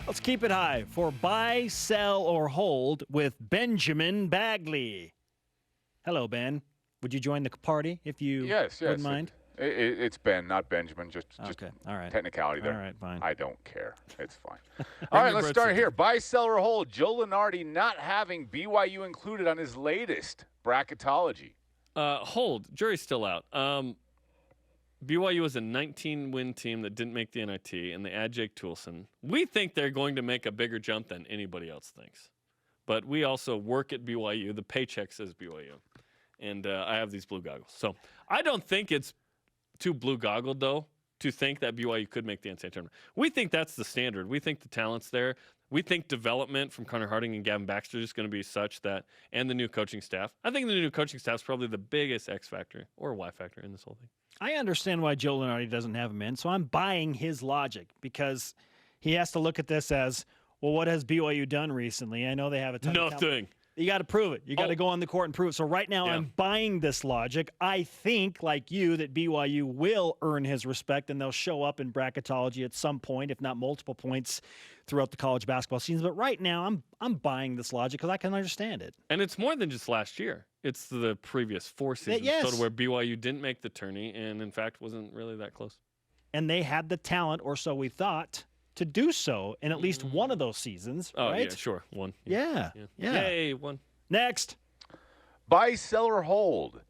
Let's keep it high for Buy, Sell, or Hold with Benjamin Bagley. Hello, Ben. Would you join the party if you wouldn't mind? It's Ben, not Benjamin. Just all right. Technicality there. All right, fine. I don't care. It's fine. All right, let's start here. Buy, sell, or hold. Joe Lunardi not having BYU included on his latest bracketology. Hold. Jury's still out. BYU is a 19-win team that didn't make the NIT, and they add Jake Toulson. We think they're going to make a bigger jump than anybody else thinks. But we also work at BYU. The paycheck says BYU. And I have these blue goggles. So I don't think it's too blue-goggled, though, to think that BYU could make the NCAA tournament. We think that's the standard. We think the talent's there. We think development from Connor Harding and Gavin Baxter is going to be such that, and the new coaching staff. I think the new coaching staff is probably the biggest X factor or Y factor in this whole thing. I understand why Joe Lunardi doesn't have him in, so I'm buying his logic because he has to look at this as, well, what has BYU done recently? I know they have a ton of Nothing. You got to prove it. You got to go on the court and prove it. So right now I'm buying this logic. I think, like you, that BYU will earn his respect and they'll show up in bracketology at some point, if not multiple points, throughout the college basketball season. But right now I'm buying this logic because I can understand it. And it's more than just last year. It's the previous 4 seasons. Yes. So to where BYU didn't make the tourney and, in fact, wasn't really that close. And they had the talent, or so we thought, to do so in at least one of those seasons, right? Oh, yeah, sure. One. Yeah. Yay, one. Next. Buy, sell, or hold.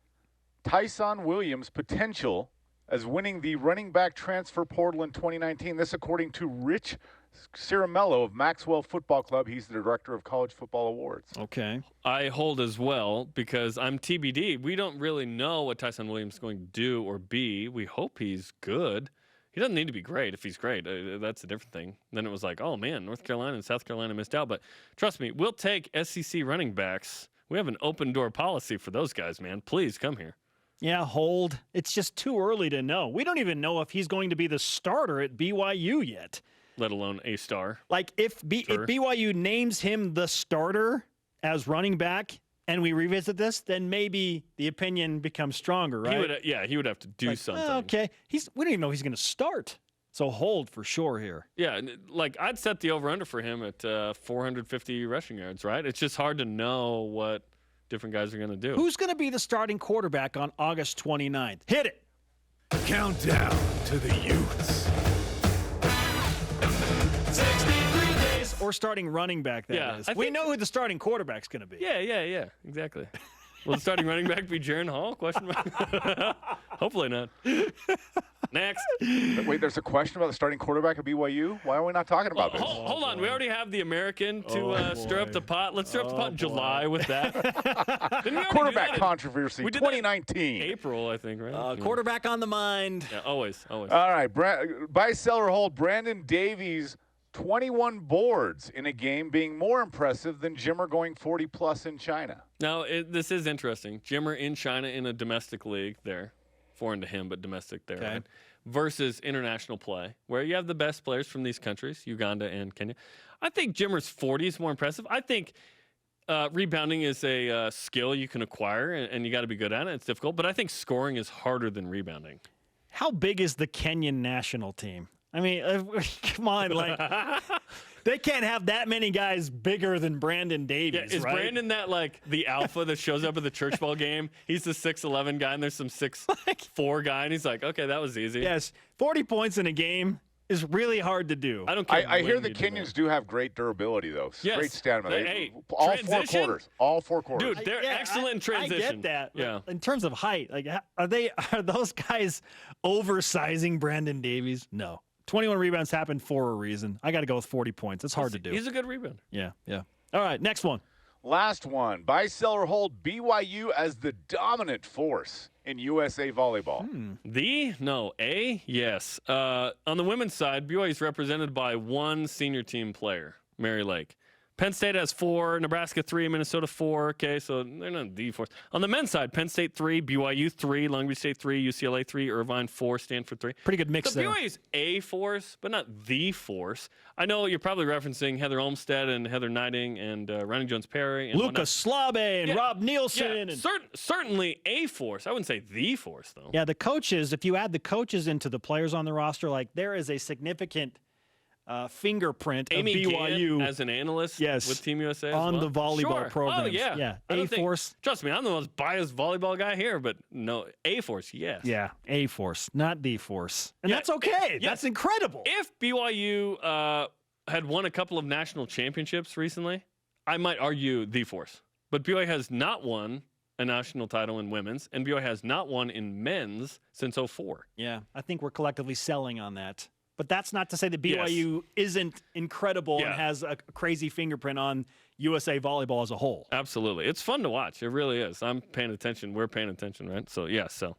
Tyson Williams' potential as winning the running back transfer portal in 2019. This according to Rich Ciramello of Maxwell Football Club. He's the director of college football awards. Okay. I hold as well because I'm TBD. We don't really know what Tyson Williams is going to do or be. We hope he's good. He doesn't need to be great. If he's great, that's a different thing. Then it was like, oh, man, North Carolina and South Carolina missed out. But trust me, we'll take SEC running backs. We have an open-door policy for those guys, man. Please come here. Yeah, hold. It's just too early to know. We don't even know if he's going to be the starter at BYU yet. Let alone a star. Like, if BYU names him the starter as running back and we revisit this, then maybe the opinion becomes stronger, right? He would have to do something. Okay. We don't even know he's going to start. So hold for sure here. Yeah, like I'd set the over-under for him at 450 rushing yards, right? It's just hard to know what different guys are going to do. Who's going to be the starting quarterback on August 29th? Hit it. Countdown to the Utes. 63 days. Or starting running back, that is. We know who the starting quarterback's going to be. Yeah, exactly. Will the starting running back be Jaron Hall? Question mark. Hopefully not. Next. Wait, there's a question about the starting quarterback at BYU? Why are we not talking about this? Hold on. We already have the American to stir up the pot. Let's stir up the pot in July with that. Quarterback controversy, 2019. April, I think, right? Quarterback on the mind. Yeah, always. All right. Buy, sell, or hold. Brandon Davies, 21 boards in a game, being more impressive than Jimmer going 40-plus in China. Now, this is interesting. Jimmer in China in a domestic league there. Foreign to him, but domestic there, right? Versus international play, where you have the best players from these countries, Uganda and Kenya. I think Jimmer's 40 is more impressive. I think rebounding is a skill you can acquire, and you got to be good at it. It's difficult, but I think scoring is harder than rebounding. How big is the Kenyan national team? I mean, come on, like they can't have that many guys bigger than Brandon Davies. Is Brandon that like the alpha that shows up at the church ball game? He's the 6'11" guy, and there's some 6'4" guy, and he's like, okay, that was easy. Yes, 40 points in a game is really hard to do. I don't care. I hear the Kenyans do have great durability, though. Yes. Great stamina. All transition? 4 quarters. All 4 quarters. Dude, they're excellent in transition. I get that. Yeah. In terms of height, like are those guys oversizing Brandon Davies? No. 21 rebounds happened for a reason. I got to go with 40 points. It's hard to do. He's a good rebounder. Yeah. All right, next one. Last one. Buy, sell, or hold BYU as the dominant force in USA Volleyball. Yes. On the women's side, BYU is represented by one senior team player, Mary Lake. Penn State has 4, Nebraska 3, Minnesota 4. Okay, so they're not the force. On the men's side, Penn State 3, BYU 3, Long Beach State 3, UCLA 3, Irvine 4, Stanford 3. Pretty good mix there. So BYU's a force, but not the force. I know you're probably referencing Heather Olmstead and Heather Knighting and Ronnie Jones-Perry. And Lucas Slabe and Rob Nielsen. Yeah, certainly a force. I wouldn't say the force, though. Yeah, the coaches, if you add the coaches into the players on the roster, like there is a significant fingerprint Amy of BYU Gann as an analyst Yes. with Team USA as on well? the volleyball Sure. programs. Oh, yeah. Yeah. I don't think- A-Force. Trust me, I'm the most biased volleyball guy here, but no, A-Force, yes. Yeah, A-Force, not D-Force. And Yeah, that's okay. yeah. That's incredible. If BYU had won a couple of national championships recently, I might argue the Force. But BYU has not won a national title in women's, and BYU has not won in men's since 04. Yeah, I think we're collectively selling on that. But that's not to say that Yes. BYU isn't incredible Yeah. and has a crazy fingerprint on USA Volleyball as a whole. Absolutely. It's fun to watch. It really is. I'm paying attention. We're paying attention, right? So, yeah, so.